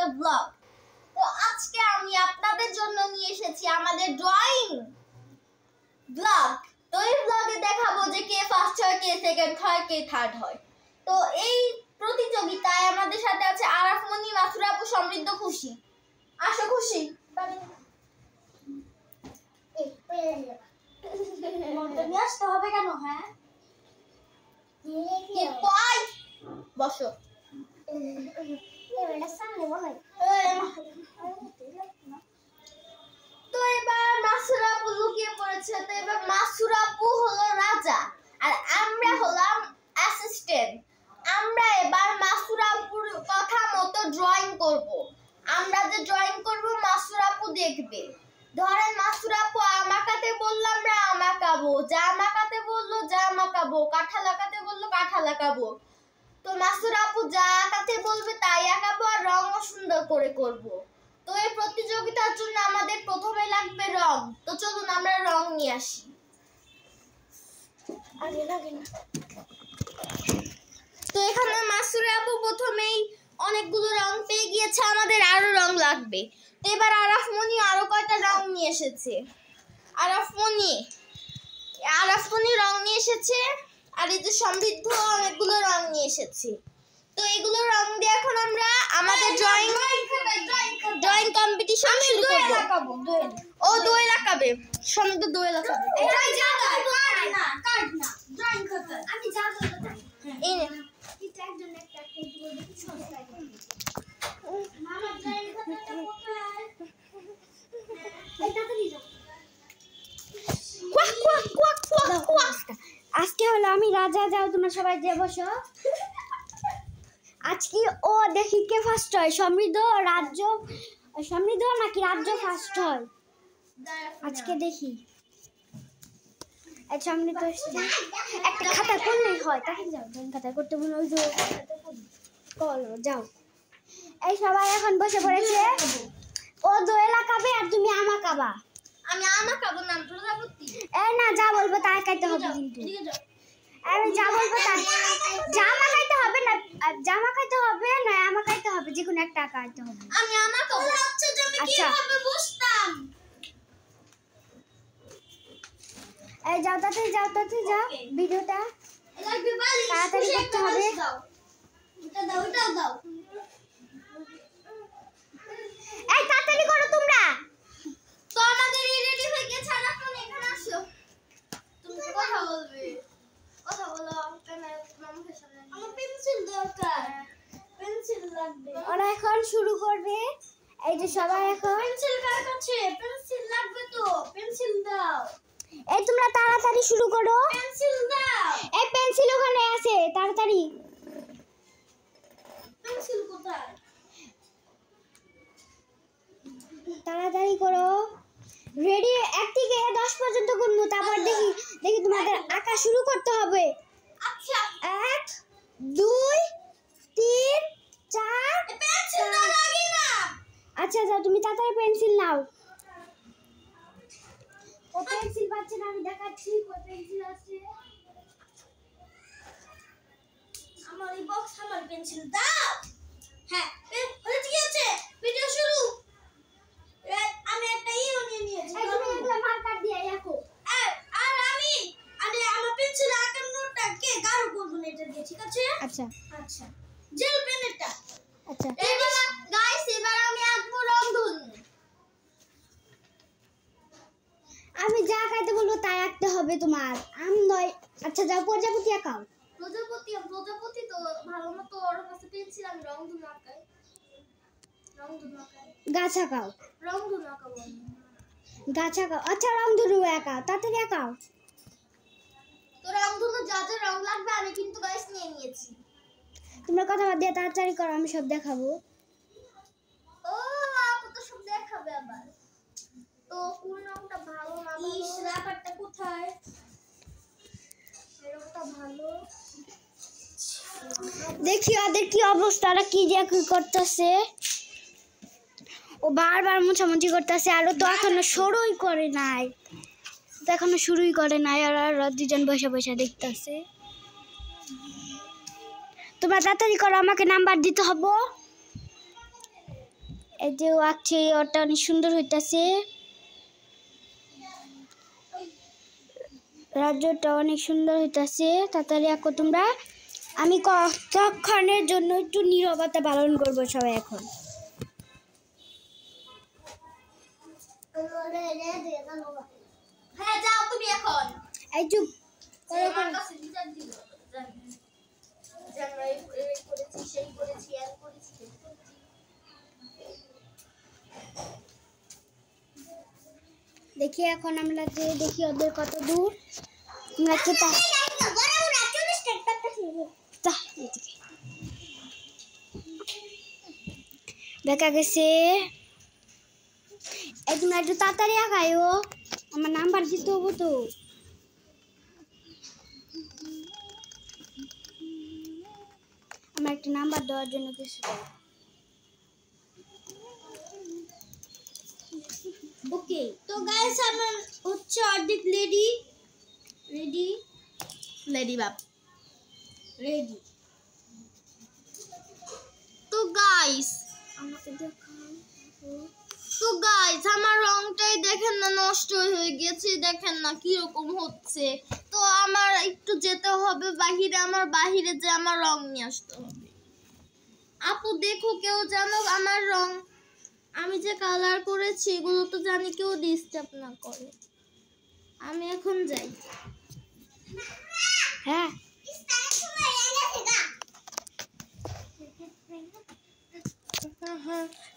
The blog. তো আজকে আমি আপনাদের জন্য নিয়ে এসেছি আমাদের ড্রয়িং ব্লগ। তো এই ব্লগে দেখাবো যে কে ফার্স্ট হয়, কে সেকেন্ড হয়, কে থার্ড হয়। তো এই প্রতিযোগিতায় আমাদের সাথে আছে আরাফ মনি, মাসুরা আপু, সমৃদ্ধ, খুশি। আসো খুশি। আসতে হবে কেন? হ্যাঁ বসো। তো এবার মাসুরা আপু লুকিয়ে পড়েছে। তো এবার মাসুরা আপু হলো রাজা আর আমরা হলাম অ্যাসিস্ট্যান্ট। আমরা এবার মাসুরা আপুর কথা মতো ড্রয়িং করব। আমরা যে ড্রয়িং করব মাসুরা আপু দেখবে। ধরেন মাসুরা আপু আম আঁকাতে বললো আমরা আম আঁকাবো, জাম আঁকাতে বললো জাম আঁকাবো, কাঁঠাল আঁকাতে বললো কাঁঠাল আঁকাবো। তো মাসুরা আপু যা আঁকাতে বলবে তাই আঁকাবো আর রঙও সুন্দর করে করব। তো এই প্রতিযোগিতার জন্য আমাদের প্রথমে লাগবে রং। তো চলুন আমরা রং নিয়ে আসি। তো এখানে মাসুরা আপু প্রথমেই অনেকগুলো রং পেয়ে গিয়েছে, আমাদের আরো রং লাগবে। তো এবার আরাফ মনি আরো কয়টা রং নিয়ে এসেছে। আরাফ মনি রং নিয়ে এসেছে আর এই যে সমৃদ্ধ অনেকগুলো রং নিয়ে এসেছে। তো এগুলো রং দিয়ে এখন আমরা আমাদের ড্রয়িং কম্পিটিশন শুরু করব। ও দোয়েল আঁকাবে, সমৃদ্ধ দোয়েল আঁকাবে। আমি যা বলবো এই নে আজকে হলো আমি রাজা, যাও তোমরা সবাই যে বসো। আজকে ও দেখি কে ফার্স্ট হয়, সমৃদ্ধ নাকি রাজ্য ফার্স্ট হয় আজকে দেখি। সমৃদ্ধ একটা খাতা করলেই হয়, তাকে যাও খাতা করতে মনে হয় করো যাও। এই সবাই এখন বসে পড়েছে। ও দোয়েল আঁকাবে আর তুমি আম আঁকাবা। আমি আম আঁকাবো না, প্রজাপতি। এই না, যা বলবো তা আঁকাইতে হবে কিন্তু। আমি যা বলবো তা জামা খাইতে হবে না, জামা খাইতে হবে না আমা খাইতে হবে, যে কোনো একটা আঁকাইতে হবে। আমি আমা খাবো। আচ্ছা আমি কিভাবে বুঝতাম? এই যাও তাতে যাও ভিডিওটা লাগবে বালিশ তাড়াতাড়ি করতে হবে। এটা দাও এই তাড়াতাড়ি করো তোমরা। তো আমাদের রেডি হয়ে গেছে। আর এখন এখানে আসো, তুমি কথা বলবে। কথা বলো। মামুকে সামনে আমার পেন্সিল দরকার, পেন্সিল লাগবে। ওরা এখন শুরু করবে। এই যে সবাই এখন পেন্সিল কার কাছে? পেন্সিল লাগবে তো, পেন্সিল দাও। এই তোমরা তাড়াতাড়ি শুরু করো। পেন্সিল দাও। এই পেন্সিল ওখানে আছে, তাড়াতাড়ি। পেন্সিল কোথায়? তাড়াতাড়ি করো। রেডি? 1 থেকে 10 পর্যন্ত গুনবো, তারপর দেখি তোমাদের আঁকা শুরু করতে হবে। আচ্ছা 1 2 3 4 পেন্সিল না লাগে না। আচ্ছা যাও তুমি তাড়াতাড়ি পেন্সিল নাও। ও পেন্সিল পাচ্ছে না, আমি দেখাচ্ছি কই পেন্সিল আছে। আমার এই বক্স, আমার পেন্সিল দাও। হ্যাঁ ঠিক আছে, ভিডিও শুরু। আমি একটা নিয়ে নিয়েছি। এই তুমি এগুলা মার্কার দিয়ে রাখো। আর আমি আমার পেন্সিল আঁকানোটা কে গাঢ় করব না, এটা দিয়ে। ঠিক আছে? আচ্ছা জেল পেন এটা। আচ্ছা গাইস এবার আমি আঁকবো রংধনু। আমি যা আঁকাইতে বলবো তাই আঁকতে হবে তোমার, আম নয়। আচ্ছা যাও প্রজাপতি আঁকাও। প্রজাপতি তো ভালো মতো ওর কাছে পেন্সিল। আমি রংধনু আঁকাই। গাছ আঁকাও। রংধনু আঁকাবো। গাছ আঁকাও। আচ্ছা রংধনু আঁকাও, তাড়াতাড়ি আঁকাও। তো রংধনু যা যা রং লাগবে আমি কিন্তু গাইস নিয়ে নিয়েছি। তোমরা কথা বাদ দিয়ে তাড়াতাড়ি করো, আমি সব দেখাবো। ও আপু তো সব দেখাবে আবার। তো কোন রংটা ভালো না? ইস রাবারটা কোথায়? এই রংটা ভালো। দেখি ওদের কি অবস্থা, ওরা কি যে করতেছে। ও বারবার মোছামুছি করতেছে, আর ও তো এখনো শুরুই করে নাই। আর দুজন বসে বসে দেখতেছে। তোমরা তাড়াতাড়ি করো, আমাকে নাম্বার দিতে হবে। এই যে আঁকছে ওটা অনেক সুন্দর হইতাছে। রাজ্যটা অনেক সুন্দর হইতাছে। তাড়াতাড়ি আঁকো তোমরা। আমি কতক্ষণের জন্য একটু নীরবতা পালন করব সবাই এখন। হ্যাঁ যাও তুমি এখন। এই চুপ আমার কাছে বিচার দিল যে আমরা এই করেছি সেই করেছি আর করেছি। দেখি এখন আমরা যে দেখি ওদের কত দূর। তোমরা কি দেখা গেছে। এই তোমরা একটু তাড়াতাড়ি আগাইও, আমার নাম্বার দিতে হবো তো। আমার একটা নাম্বার দেওয়ার জন্য কিছু ওকে। তো গাইস আমার হচ্ছে অর্ধেক রেডি বাপ রেডি। তো গাইস আমাকে দেখাও। আমার রংটাই দেখেন না নষ্ট হয়ে গেছে, দেখেন না কিরকম হচ্ছে। তো আমার একটু যেতে হবে বাহিরে, আমার বাহিরে যে আমার রং নিয়ে আসতে হবে। আপু দেখো কেউ জানো আমার রং, আমি যে কালার করেছি এগুলো তো জানি কেউ ডিস্টার্ব না করে। আমি এখন যাই। হ্যাঁ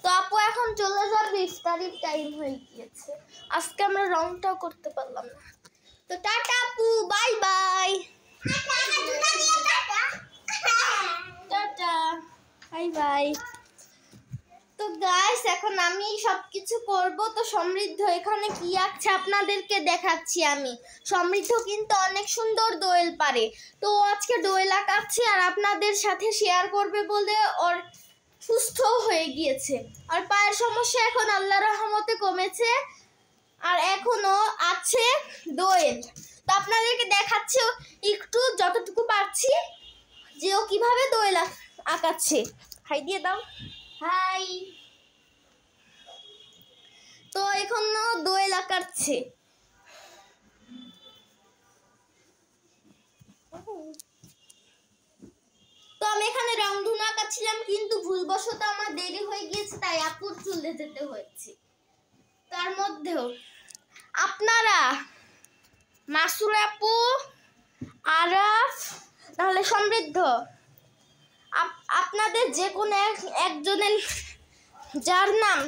তো আপু এখন চলে যাবে, ইফতারির টাইম হয়ে গিয়েছে। আজকে আমরা রংটাও করতে পারলাম না। তো টাটা আপু, bye bye. Tata bye bye. তো গাইস এখন আমি সবকিছু করব। তো সমৃদ্ধ এখানে কি আঁকছে আপনাদেরকে দেখাচ্ছি আমি। সমৃদ্ধ কিন্তু অনেক সুন্দর দোয়েল পারে। তো আজকে দোয়েল আঁকাচ্ছে আর আপনাদের সাথে শেয়ার করবে বলে ওর সুস্থ হয়ে গিয়েছে। আর পায়ের সমস্যা এখন আল্লাহর রহমতে কমেছে, আর এখনো আছে দোয়েল। তো আপনাদেরকে দেখাচ্ছি একটু যতটুকু পারছি যে ও কিভাবে দোয়েল আঁকাচ্ছে। হাই দিয়ে দাও, হাই। তো এখনো দোয়েল আঁকাচ্ছে। তো আমি এখানে রংধনু আঁকাচ্ছিলাম, কিন্তু ভুলবশত আমার দেরি হয়ে গিয়েছে, তাই আপুর চলে যেতে হয়েছে। তার মধ্যেও আপনারা মাসুর আপু, আরাফ, তাহলে সমৃদ্ধ, আপনাদের যে কোনো একজনের যার নাম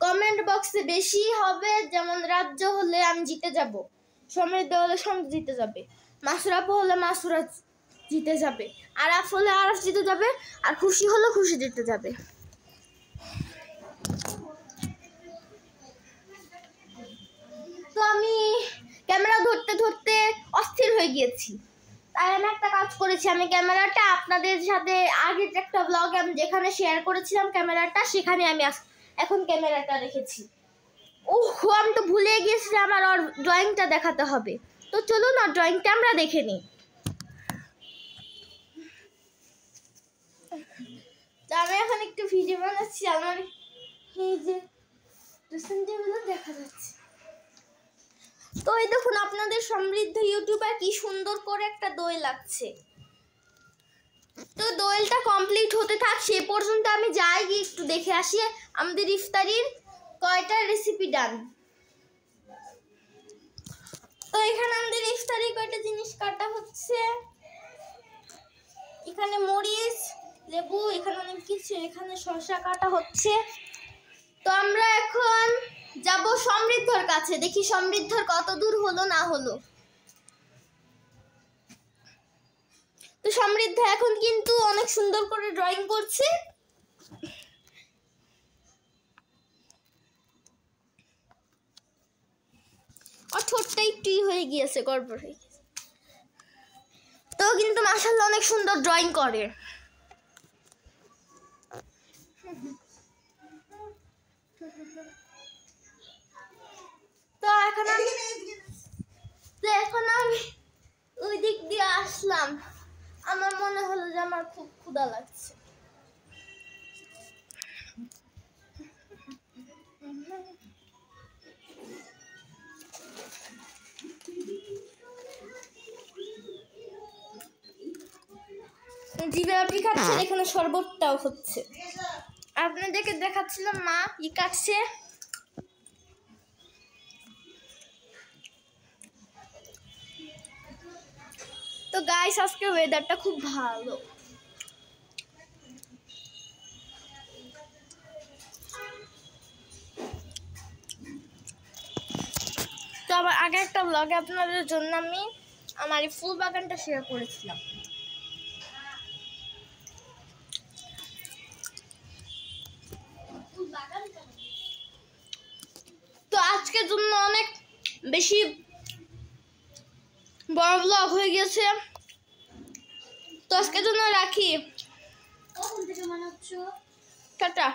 কমেন্ট বক্সে বেশি হবে, যেমন রাজ্য হলে আমি জিতে যাব, সমৃদ্ধ হলে সমৃদ্ধ জিতে যাবে, মাসুর আপু হলে মাসুরা জিতে যাবে, আরাফ হলে আরাফ জিতে যাবে, আর খুশি হলে খুশি জিতে যাবে। তো আমি ক্যামেরা ধরতে ধরতে অস্থির হয়ে গিয়েছি, তাই আমি একটা কাজ করেছি। আমি ক্যামেরাটা আপনাদের সাথে আগের একটা ব্লগে আমি যেখানে শেয়ার করেছিলাম ক্যামেরাটা, সেখানে আমি এখন ক্যামেরাটা রেখেছি। ওহ, আমি তো ভুলে গিয়েছি যে আমার ওর ড্রয়িংটা দেখাতে হবে। তো চলুন না ড্রয়িংটা আমরা দেখে নিই। আমি এখন একটু ভিডিও বানাচ্ছি, আমার এই যে ড্রেসিং টেবিলও দেখা যাচ্ছে। তো এই দেখুন আপনাদের সমৃদ্ধ ইউটিউবার কি সুন্দর করে একটা দোয়েল লাগছে। তো দোয়েলটা কমপ্লিট হতে থাক, সে পর্যন্ত আমি যাই গিয়ে একটু দেখে আসি আমাদের ইফতারির কয়টা রেসিপি ডান। তো এখানে আমাদের ইফতারি কয়টা জিনিস কাটা হচ্ছে, এখানে মরিচ, লেবু, এখানে অনেক কিছু, এখানে শসা কাটা হচ্ছে। তো আমরা এখন যাব সমৃদ্ধর কাছে, দেখি সমৃদ্ধর কত দূর হলো না হলো। তো সমৃদ্ধ এখন কিন্তু অনেক সুন্দর করে ড্রয়িং করছে। আর ঠোঁটটা একটু হয়ে গিয়েছে, গড়বড় হয়ে গেছে। তো কিন্তু মাশাআল্লাহ অনেক সুন্দর ড্রয়িং করে। তো এখন আমি ওই দিক দিয়ে আসলাম, আমার মনে হলো যে আমার খুব ক্ষুধা লাগছে। জিলাপি খাচ্ছেন, এখানে শরবতটাও হচ্ছে। আপনাদেরকে দেখাচ্ছিলাম মা ই কাটছে। তো গাইস আজকে ওয়েদারটা খুব ভালো। তো আবার আগে একটা ব্লগে আপনাদের জন্য আমি আমার এই ফুল বাগানটা শেয়ার করেছিলাম। তো আজকের জন্য অনেক বেশি বড় ব্লগ হয়ে গেছে, তো আজকের জন্য রাখি। টাটা।